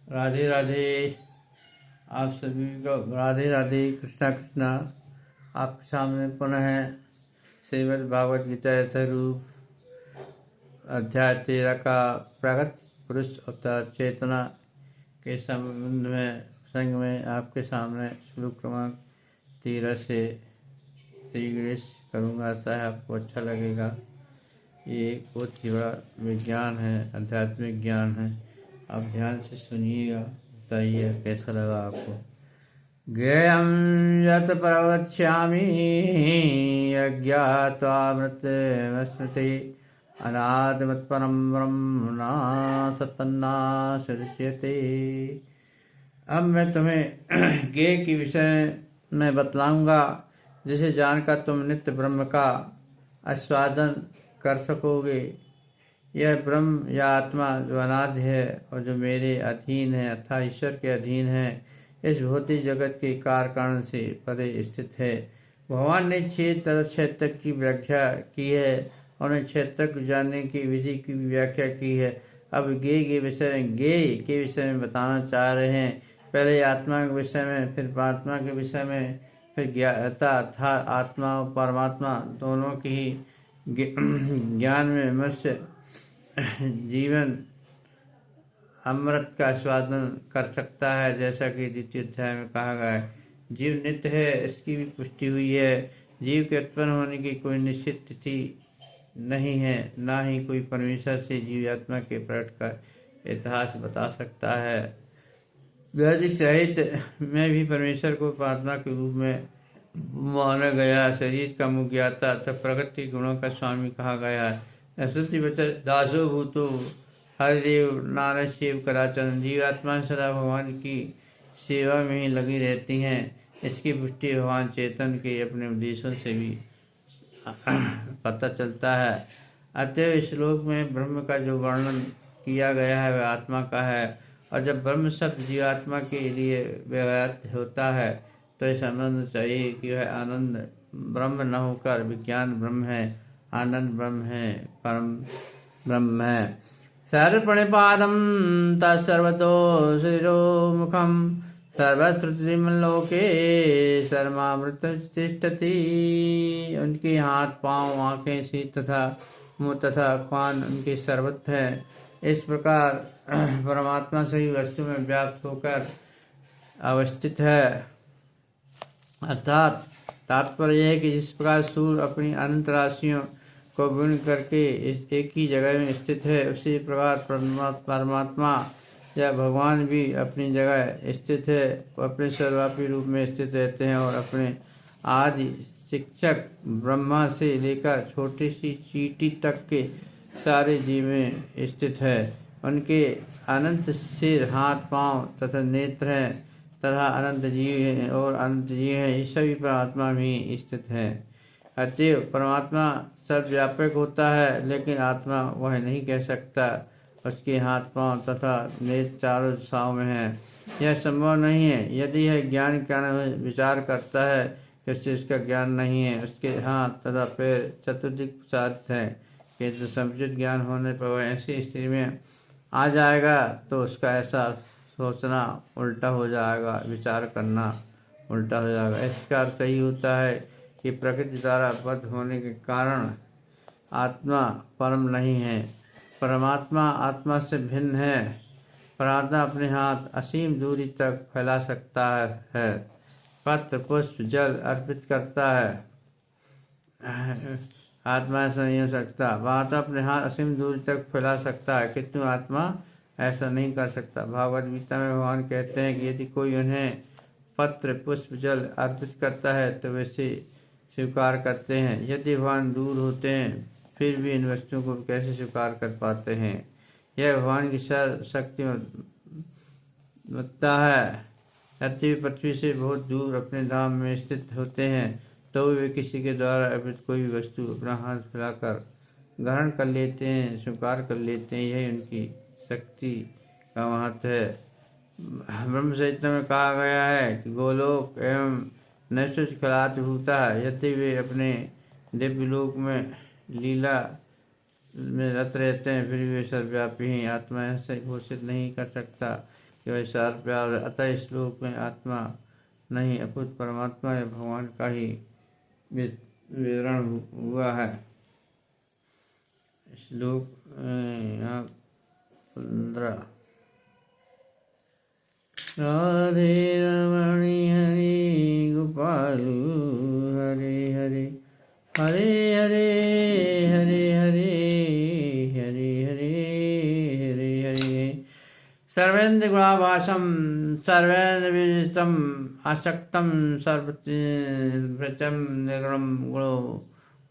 राधे राधे। आप सभी को राधे राधे। कृष्णा कृष्णा। आपके सामने पुनः श्रीमद् भागवत गीता यथारूप अध्याय 13 का प्रगत पुरुष अवतार चेतना के संबंध में प्रसंग में आपके सामने श्लोक क्रमांक 13 से श्री गणेश करूँगा। आशा है आपको अच्छा लगेगा। ये एक बहुत ही बड़ा विज्ञान है, आध्यात्मिक ज्ञान है। आप ध्यान से सुनिएगा, बताइए कैसा लगा आपको। ज्ञेयं यत् प्रवक्ष्यामि अज्ञात्वामृतमस्मृति अनादिमत्परं ब्रह्म न सत्तन्नाशदृश्यते। अब मैं तुम्हें ज्ञेय के विषय में बतलाऊंगा, जिसे जानकर तुम नित्य ब्रह्म का आस्वादन कर सकोगे। यह ब्रह्म या आत्मा जो अनादि है और जो मेरे अधीन है अर्थात ईश्वर के अधीन है, इस भौतिक जगत के कारण से परे स्थित है। भगवान ने 6 तरह क्षेत्र की व्याख्या की है और उन्हें क्षेत्र को जानने की विधि की व्याख्या की है। अब ज्ञेय के विषय में बताना चाह रहे हैं। पहले आत्मा के विषय में, फिर परमात्मा के विषय में, फिर ज्ञाता अर्थात आत्मा और परमात्मा दोनों की ही ज्ञान में मनुष्य जीवन अमृत का स्वादन कर सकता है, जैसा कि द्वितीय अध्याय में कहा गया है। जीव नित्य है, इसकी भी पुष्टि हुई है। जीव के उत्पन्न होने की कोई निश्चित तिथि नहीं है, ना ही कोई परमेश्वर से जीवात्मा के प्रकट का इतिहास बता सकता है। वैदिक साहित्य में भी परमेश्वर को परमात्मा के रूप में माना गया। शरीर का मुख्य ज्ञाता तथा प्रकृति गुणों का स्वामी कहा गया है। श्रुति वचन दासो भूतो हरिदेव नारायण शिव कराचरण। जीवात्मा सदा भगवान की सेवा में ही लगी रहती हैं। इसकी पुष्टि भगवान चेतन के अपने उपदेशों से भी पता चलता है। अतः इस श्लोक में ब्रह्म का जो वर्णन किया गया है वह आत्मा का है, और जब ब्रह्म शब्द जीवात्मा के लिए व्यवहार होता है तो यह समझना चाहिए कि वह आनंद ब्रह्म न होकर विज्ञान ब्रह्म है, आनंद ब्रह्म है, परम ब्रह्म है। सर्वप्रणिपादं तत्सर्वतो शिरोमुखं सर्वश्रुतिमल्लोके सर्वामृतं तिष्ठति। उनके हाथ पांव आँखें सिर तथा मुँह तथा कान उनके सर्वत्र हैं। इस प्रकार परमात्मा सही वस्तु में व्याप्त होकर अवस्थित है। अर्थात तात्पर्य है कि जिस प्रकार सूर्य अपनी अनंत राशियों को विभिन्न करके इस एक ही जगह में स्थित है, उसी प्रकार परमात्मा या भगवान भी अपनी जगह स्थित है, अपने सर्वव्यापी रूप में स्थित रहते हैं और अपने आदि शिक्षक ब्रह्मा से लेकर छोटी सी चींटी तक के सारे जीव में स्थित है। उनके अनंत सिर, हाथ, पांव तथा नेत्र हैं तथा अनंत जीव हैं और अनंत जीव हैं, ये सभी परमात्मा में स्थित हैं। अतएव परमात्मा सर्वव्यापक होता है, लेकिन आत्मा वह नहीं कह सकता। उसके हाथ पांव तथा नेत्र चारों दिशाओं में हैं। यह संभव नहीं है। यदि यह ज्ञान के विचार करता है कि उससे इसका ज्ञान नहीं है। उसके हाथ तथा पैर चतुर्दिक प्रसारित हैं, किंतु समुचित ज्ञान होने पर वह ऐसी स्थिति में आ जाएगा तो उसका ऐसा सोचना उल्टा हो जाएगा, विचार करना उल्टा हो जाएगा। इसका अर्थ सही होता है कि प्रकृति द्वारा बद्ध होने के कारण आत्मा परम नहीं है। परमात्मा आत्मा से भिन्न है। परमात्मा अपने हाथ असीम दूरी तक फैला सकता है, पत्र पुष्प जल अर्पित करता है। आत्मा ऐसा नहीं हो सकता। वह तो अपने हाथ असीम दूरी तक फैला सकता है, किंतु आत्मा ऐसा नहीं कर सकता। भागवत गीता में भगवान कहते हैं कि यदि कोई उन्हें पत्र पुष्प जल अर्पित करता है तो वैसे स्वीकार करते हैं। यदि भगवान दूर होते हैं फिर भी इन वस्तुओं को कैसे स्वीकार कर पाते हैं। यह भगवान की शक्ति है। यदि पृथ्वी से बहुत दूर अपने धाम में स्थित होते हैं तो वे किसी के द्वारा अर्पित कोई भी वस्तु अपना हाथ फैलाकर ग्रहण कर लेते हैं, स्वीकार कर लेते हैं। यही उनकी शक्ति का महत्व है। ब्रह्म चरित्र में कहा गया है कि गोलोक एवं नैश्चिक खलात भूता है। यदि वे अपने दिव्य लोक में लीला में रत रहते हैं फिर वे सर्वव्यापी हैं। आत्मा ऐसे घोषित नहीं कर सकता कि वह सार प्यार। अतः इस श्लोक में आत्मा नहीं अपूत परमात्मा या भगवान का ही विवरण हुआ है। श्लोक 15। राधे रमणी हरि गोपालु हरे हरे हरे हरे हरे हरे हरे हरे हरे हरे। सर्वेन्द्र गुणाभासम सर्वेन्द्र विदितम आसक्तम सर्वृतम निर्गुणम गुणो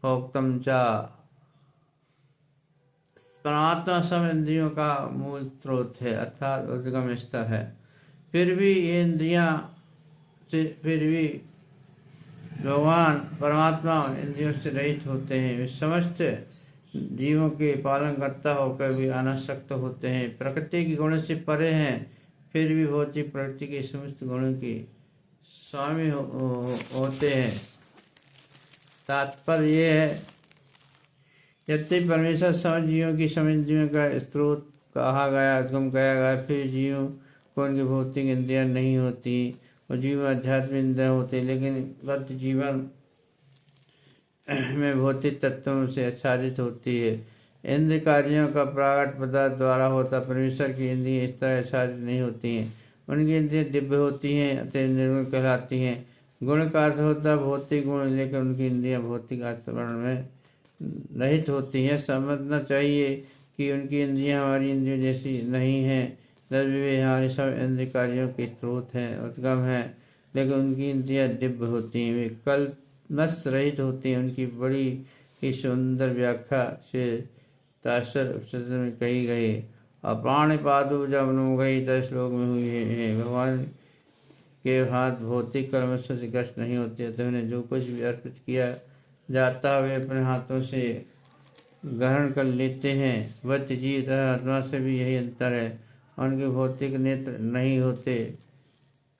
भोक्तम च। परमात्मा सब इंद्रियों का मूल स्रोत है अर्थात उद्गम स्तर है। फिर भी भगवान परमात्मा इंद्रियों से रहित होते हैं। वे समस्त जीवों के पालन करता होकर भी अनासक्त होते हैं। प्रकृति के गुण से परे हैं, फिर भी भौतिक प्रकृति के समस्त गुणों के स्वामी होते हैं। तात्पर्य ये है, यद्यपि परमेश्वर समस्त जीवों की समझ का स्रोत कहा गया, उद्गम कहा गया, फिर जीवों को उनकी भौतिक इंद्रियां नहीं होती और जीव आध्यात्मिक इंद्रियां होती, लेकिन बद्ध जीवन में भौतिक तत्वों से आच्छादित होती है। इंद्र कार्यों का प्रागट पदार्थ द्वारा होता, परमेश्वर की इंद्रियां इस तरह आच्छादित नहीं होती हैं। उनकी इंद्रियां दिव्य होती हैं, अतः निर्गुण कहलाती हैं। गुण का अर्थ होता है भौतिक गुण, लेकिन उनकी इंद्रियां भौतिक आचरण में रहित होती हैं। समझना चाहिए कि उनकी इंद्रियां हमारी इंद्रियों जैसी नहीं हैं। वे हमारे सब इंद्रिय कार्यों के स्रोत हैं, उद्गम हैं, लेकिन उनकी इंद्रियां दिव्य होती हैं। वे कल्मष रहित होती हैं। उनकी बड़ी ही सुंदर व्याख्या से तासर उपनिषद में कही गई। अप्राणिपादु जब अनुगई श्लोक में हुई है। भगवान के हाथ भौतिक कल्मश से ग्रस्त नहीं होते, तो उन्हें जो कुछ भी अर्पित किया जाता है वे अपने हाथों से ग्रहण कर लेते हैं। वत जीव तथा आत्मा से भी यही अंतर है। उनके भौतिक नेत्र नहीं होते,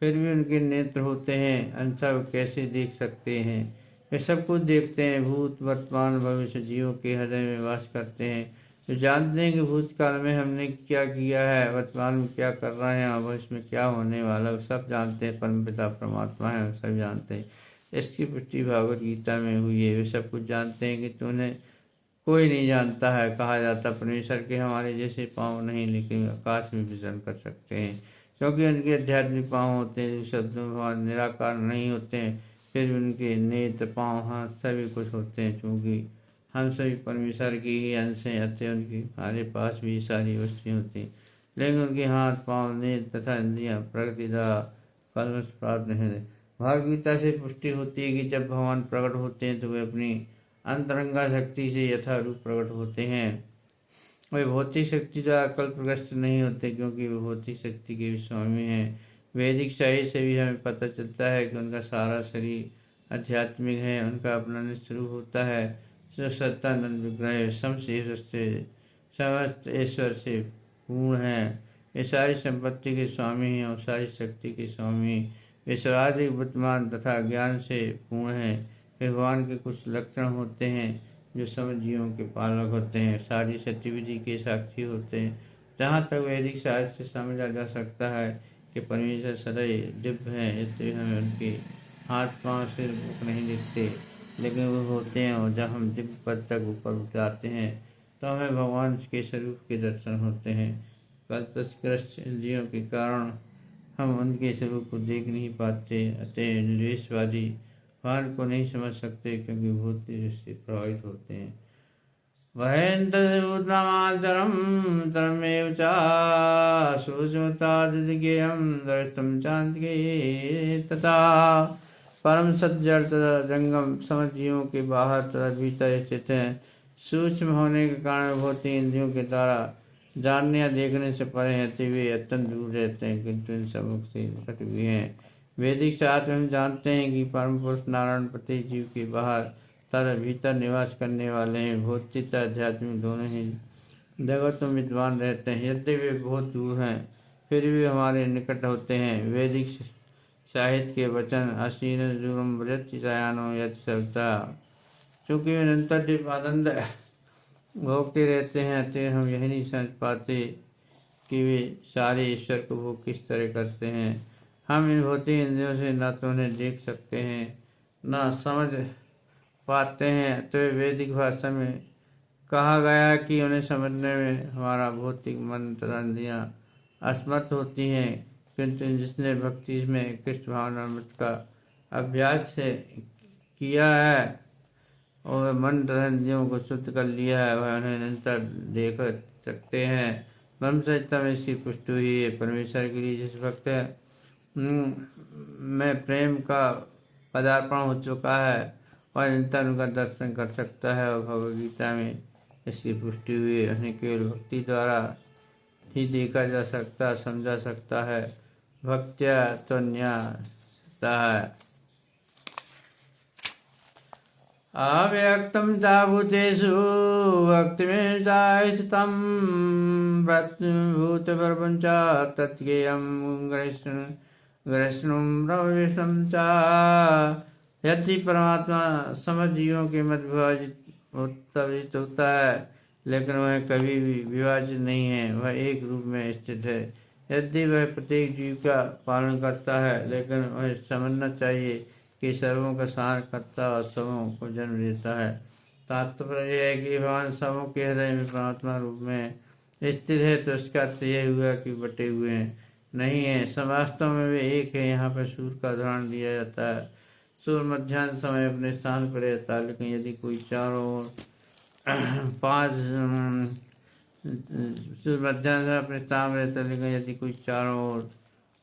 फिर भी उनके नेत्र होते हैं, अन्यथा वे कैसे देख सकते हैं। वे सब कुछ देखते हैं। भूत वर्तमान भविष्य जीवों के हृदय में वास करते हैं। वे जानते हैं कि भूतकाल में हमने क्या किया है, वर्तमान में क्या कर रहे हैं और भविष्य में क्या होने वाला, वे सब जानते हैं। परमपिता परमात्मा है, वे सब जानते हैं। इसकी पुष्टि भागवत गीता में हुई है। वे सब कुछ जानते हैं कि तुम्हें कोई नहीं जानता है। कहा जाता परमेश्वर के हमारे जैसे पाँव नहीं, लेकिन आकाश में विचरण कर सकते हैं, क्योंकि उनके आध्यात्मिक पाँव होते हैं। जो शब्दों भगवान निराकार नहीं होते हैं, फिर भी उनके नेत्र पाँव हाथ सभी कुछ होते हैं। क्योंकि हम सभी परमेश्वर की ही अंश हैं, अतः उनकी हमारे पास भी सारी वस्तुएं होती हैं, लेकिन उनके हाथ पाँव नेत्र तथा इंद्रियां प्रकृति द्वारा कल्मष प्राप्त नहीं है। भागवत गीता से पुष्टि होती है कि जब भगवान प्रकट होते हैं तो वे अपनी अंतरंगा शक्ति से यथारूप प्रकट होते हैं। वे भौतिक शक्ति द्वारा कल्पग्रस्त नहीं होते, क्योंकि वे भौतिक शक्ति के भी स्वामी हैं। वैदिक साहित्य से भी हमें पता चलता है कि उनका सारा शरीर आध्यात्मिक है। उनका अपना निस्वरूप होता है, जो सत्तानंद विग्रह समस्त ईश्वर से पूर्ण है। वे सारी संपत्ति के स्वामी हैं और सारी शक्ति के स्वामी। वे सर्वाधिक बुद्धिमान तथा ज्ञान से पूर्ण हैं। भगवान के कुछ लक्षण होते हैं जो सब जीवों के पालक होते हैं, सारी गतिविधि के साक्षी होते हैं। जहाँ तक वैदिक साहित्य से समझा जा सकता है कि परमेश्वर सदैव दिव्य हैं, इसलिए हमें उनके हाथ पांव सिर मुख नहीं दिखते, लेकिन वो होते हैं। और जब हम दिव्य पद तक ऊपर उठाते हैं तो हमें भगवान के स्वरूप के दर्शन होते हैं। कल्पग्रस्त इंद्रियों के कारण हम उनके स्वरूप को देख नहीं पाते, अतः निर्वेशवादी भगवान को नहीं समझ सकते, क्योंकि भौतिक से प्रभावित होते हैं। वहेन्तमाचरम तरमेव च सूक्ष्मतादिज्ञेयं दर्शनं चान्तिके तथा परम सत्य तथा जंगम समस्त जीवों के बाहर तथा भीतर स्थित हैं। सूक्ष्म होने के कारण भौतिक इंद्रियों के द्वारा जानने या देखने से परे हैं, वे अत्यंत दूर रहते हैं, किंतु इन सबक से निकट भी हैं। वैदिक शास्त्र हम जानते हैं कि परम पुरुष नारायण प्रत्येक जीव के बाहर तथा भीतर निवास करने वाले हैं। भौतिक आध्यात्मिक दोनों ही जगतों में विद्वान रहते हैं। यद्यपि वे बहुत दूर हैं, फिर भी हमारे निकट होते हैं। वैदिक साहित्य के वचन असीन दूरम व्रतयानो यथ सविता, चूँकि वे निरंतर दिव्य आनंद भोगते रहते हैं, तो हम यही नहीं समझ पाते कि वे सारे ईश्वर को वो किस तरह करते हैं। हम इन भौतिक इंद्रियों से न तो उन्हें देख सकते हैं न समझ पाते हैं। तो वैदिक भाषा में कहा गया है कि उन्हें समझने में हमारा भौतिक मन तथा इंद्रियां असमर्थ होती हैं, किंतु जिसने भक्ति में कृष्ण भावनामृत का अभ्यास से किया है और मन तथा इंद्रियों को शुद्ध कर लिया है, वह उन्हें निरंतर देख सकते हैं। ब्रह्म संहिता में इसकी पुष्टि हुई है। परमेश्वर के लिए जिस भक्त में प्रेम का पदार्पण हो चुका है वह निरंतर उनका दर्शन कर सकता है, और भगवद गीता में इसकी पुष्टि हुई है। उन्हें केवल भक्ति द्वारा ही देखा जा सकता, समझा सकता है। भक्त्या तो न्यासता है। अव्यक्तं चाभूतेषु भक्तिमेव स्थितं भूतप्रपञ्च तत्ज्ञेयं ग्रहणं ब्रह्मविष्णुं च। यदि परमात्मा समझ जीवों के मध्य विभाजित होता है, लेकिन वह कभी भी विभाजित नहीं है, वह एक रूप में स्थित है। यदि वह प्रत्येक जीव का पालन करता है, लेकिन वह समझना चाहिए कि सर्वों का सहार करता और सबों को जन्म देता है। तात्पर्य यह है कि भगवान सबों के हृदय में परमात्मा रूप में स्थित है, तो इसका अर्थ यह हुआ कि बटे हुए नहीं है, वास्तव में वे एक है। यहाँ पर सूर्य का उदाहरण दिया जाता है। सूर्य मध्याह्न समय अपने स्थान पर रहता है, लेकिन यदि कोई चारों ओर सूर्य मध्याह्न समय अपने स्थान पर रहता है, लेकिन यदि कोई चारों ओर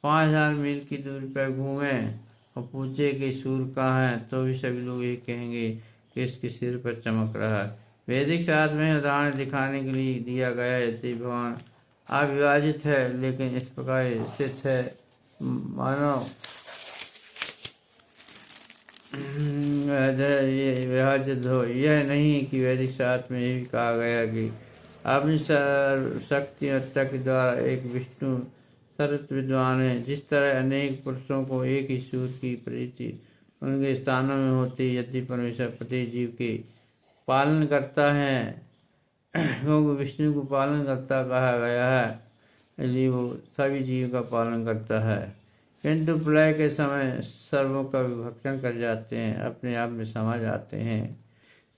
5000 मील की दूरी पर घूमे और पूछे कि सूर्य कहाँ है, तो भी सभी लोग यही कहेंगे कि इसके सिर पर चमक रहा है। वैदिक शास्त्र में उदाहरण दिखाने के लिए दिया गया है। यदि भगवान अविभाजित है, लेकिन इस प्रकार स्थित है मानो ये विभाजित हो। यह नहीं कि वैदिक शास्त्र में यह भी कहा गया कि अपनी शक्तिमत्ता के द्वारा एक विष्णु सर्वत्र विद्वान है। जिस तरह अनेक पुरुषों को एक ही सूर्य की प्रतीति उनके स्थानों में होती है, यदि परमेश्वर प्रत्येक जीव के पालन करता है, क्योंकि विष्णु को पालन करता कहा गया है, इसलिए वो सभी जीव का पालन करता है। किंतु प्रलय के समय सर्वों का विभक्षण कर जाते हैं, अपने आप में समा जाते हैं।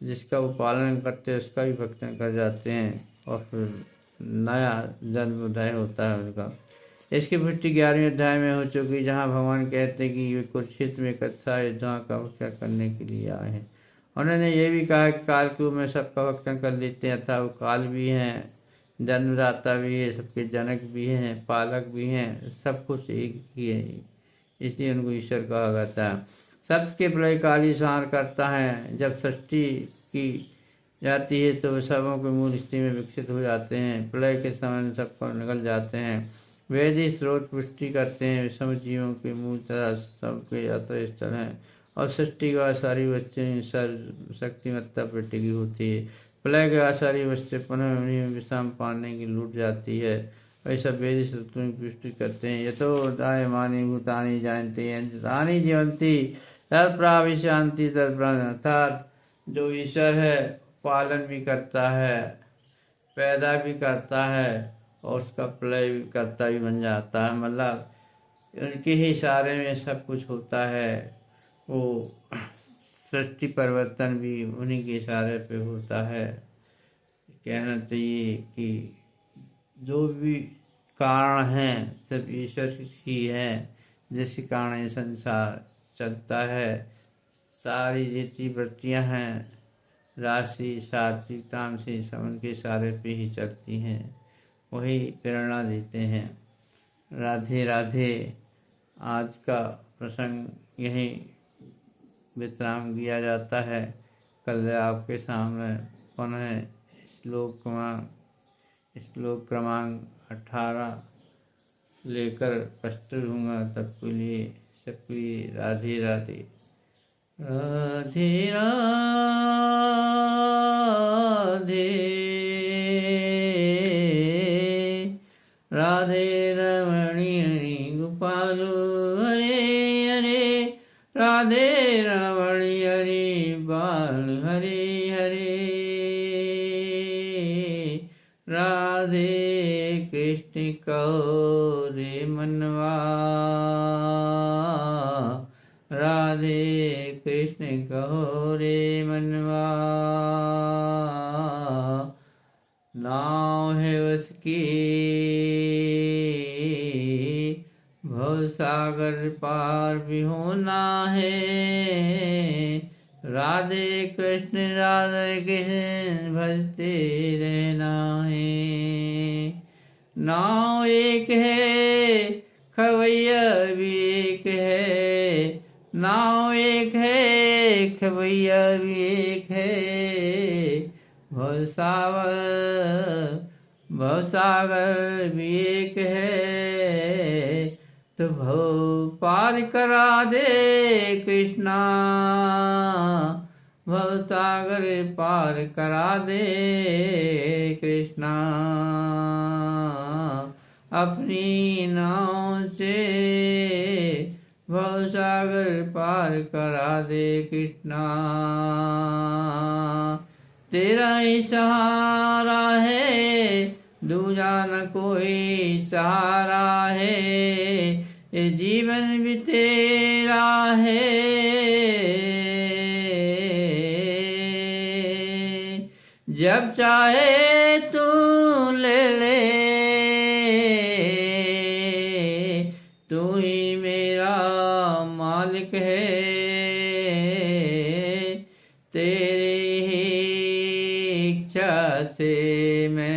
जिसका वो पालन करते हैं उसका भी भक्षण कर जाते हैं, और फिर नया जन्म उदय होता है उनका। इसकी पुष्टि 11वें अध्याय में हो चुकी, जहाँ भगवान कहते हैं कि वे कुरुक्षेत्र में कत्सा युद्ध का भक्षण करने के लिए आए हैं। उन्होंने ये भी कहा कि काल के रूप में सबका भक्षण कर लेते हैं, अर्थात वो काल भी हैं, जन्मदाता भी है, सबके जनक भी हैं, पालक भी हैं, सब कुछ एक ही है, इसलिए उनको ईश्वर कहा जाता है। सत्य के प्रलय काल ही संहार करता है। जब सृष्टि की जाती है तो वे सबों के मूल स्थिति में विकसित हो जाते हैं। प्रलय के समय सबको निकल जाते हैं। वैदिक स्रोत पुष्टि करते हैं सब जीवों के मूल तरह सबके यात्रा स्थल हैं, और सृष्टि के बाद सारी वस्तुएं शक्तिमत्ता पर टिकी होती है। प्रलय के बाद सारी वस्तुएं पुनः उन्हीं विश्राम पाने की लूट जाती है। वैसा वैदिक स्रोतों की पुष्टि करते हैं। यतो दायमानी भूतानि जायन्ते यन्त्राणि जीवन्ति तत्प्राविशान्ति तत्ब्रह्म, अर्थात जो ईश्वर है पालन भी करता है, पैदा भी करता है, और उसका प्रलय भी करता भी बन जाता है। मतलब उनके ही इशारे में सब कुछ होता है। वो सृष्टि परिवर्तन भी उन्हीं के इशारे पे होता है। कहना चाहिए कि जो भी कारण हैं सब ईश्वर ही है, जिसके कारण ये संसार चलता है। सारी जितनी वृत्तियाँ हैं, राशि सात्विक तामसी, सब उनके इशारे पे ही चलती हैं, वही प्रेरणा देते हैं। राधे राधे। आज का प्रसंग यहीं विश्राम दिया जाता है। कल आपके सामने पुनः श्लोक क्रमांक 18 लेकर प्रस्तुत होगा। तब के लिए सबके राधे राधे। राधे राधे राधे रमणी हरि गोपाल हरे हरे, राधे रमणी हरि बाल हरे हरे, राधे कृष्ण कहो रे मनवा, राधे कृष्ण कहो रे मनवा। नाव है उसकी भवसागर पार भी होना है, राधे कृष्ण भजते रहना है। नाव एक है खवैया भी एक है, नाव एक है खवैया भी एक है, भवसागर भी एक है, तो भव पार करा दे कृष्णा, भवसागर पार करा दे कृष्णा। अपनी नाव से भवसागर पार करा दे कृष्णा। तेरा ही सहारा है, दूजा न कोई सहारा है, ये जीवन भी तेरा है, जब चाहे तू ले ले, तू ही मेरा मालिक है, तेरी ही इच्छा से मैं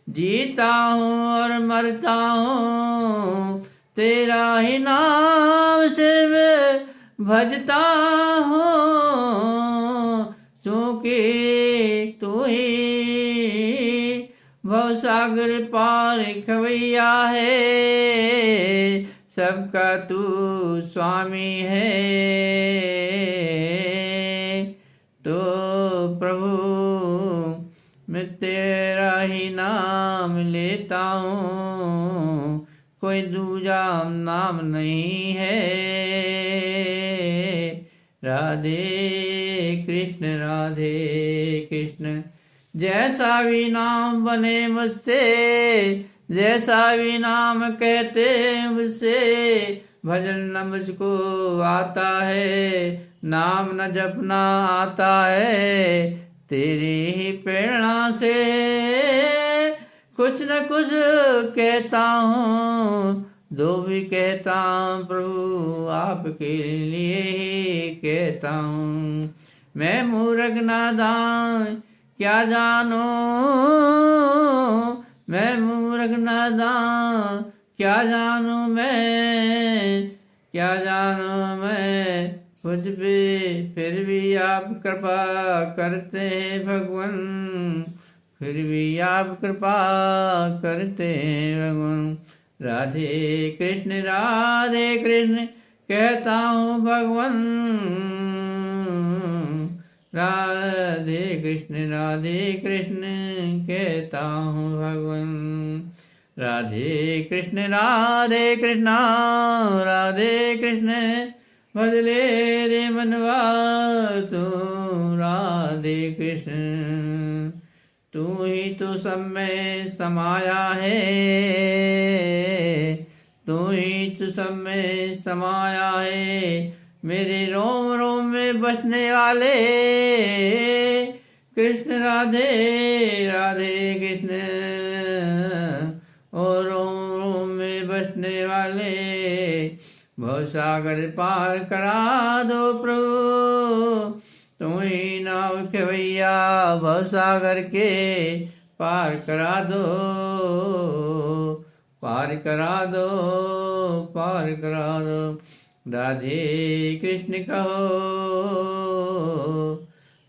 जीता हूँ और मरता हूँ, तेरा ही नाम सिर्फ भजता हूँ, क्योंकि तू ही भवसागर पार खवैया है, सबका तू स्वामी है। तो प्रभु मैं तेरा ही नाम लेता हूँ, कोई दूजा नाम नहीं है। राधे कृष्ण जैसा भी नाम बने मुझसे, जैसा भी नाम कहते मुझसे, भजन न मुझको आता है, नाम न जपना आता है, तेरी ही प्रेरणा से कुछ न कुछ कहता हूँ, जो भी कहता हूँ प्रभु आपके लिए ही कहता हूँ। मैं मूर्ख नादान क्या जानूं, मैं मूर्ख नादान क्या जानूं, मैं क्या जानूं मैं कुछ भी, फिर भी आप कृपा करते हैं भगवान, फिर भी आप कृपा करते हैं भगवान। राधे कृष्ण कहता हूँ भगवान, राधे कृष्ण कहता हूँ भगवान। राधे कृष्ण राधे कृष्ण बदले रे मनवा तू, राधे कृष्ण तू ही तो सब में समाया है, तू ही तो सब में समाया है, मेरे रोम रोम में बसने वाले कृष्ण राधे कृष्ण, और रोम रोम में बसने वाले भवसागर पार करा दो प्रभु, तुम ही नाव खेवैया भवसागर के पार करा दो, पार करा दो, पार करा दो। राधे कृष्ण कहो,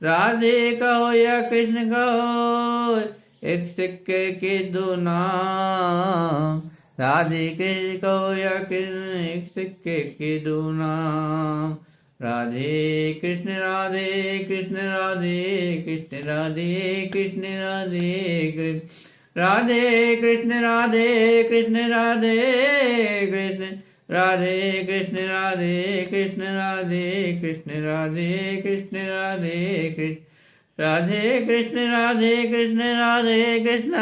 राधे कहो या कृष्ण कहो, एक सिक्के के दो नाम, राधे कृष्ण कहो या कृष्ण एक सिक्के के दो नाम। राधे कृष्ण राधे कृष्ण राधे कृष्ण राधे कृष्ण राधे कृष्ण राधे कृष्ण राधे कृष्ण राधे कृष्ण राधे कृष्ण राधे कृष्ण राधे कृष्ण राधे कृष्ण राधे कृष्ण राधे कृष्ण राधे कृष्ण राधे कृष्ण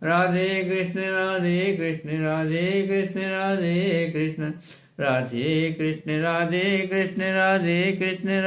राधे कृष्ण राधे कृष्ण राधे कृष्ण राधे कृष्ण राधे कृष्ण राधे कृष्ण राधे कृष्ण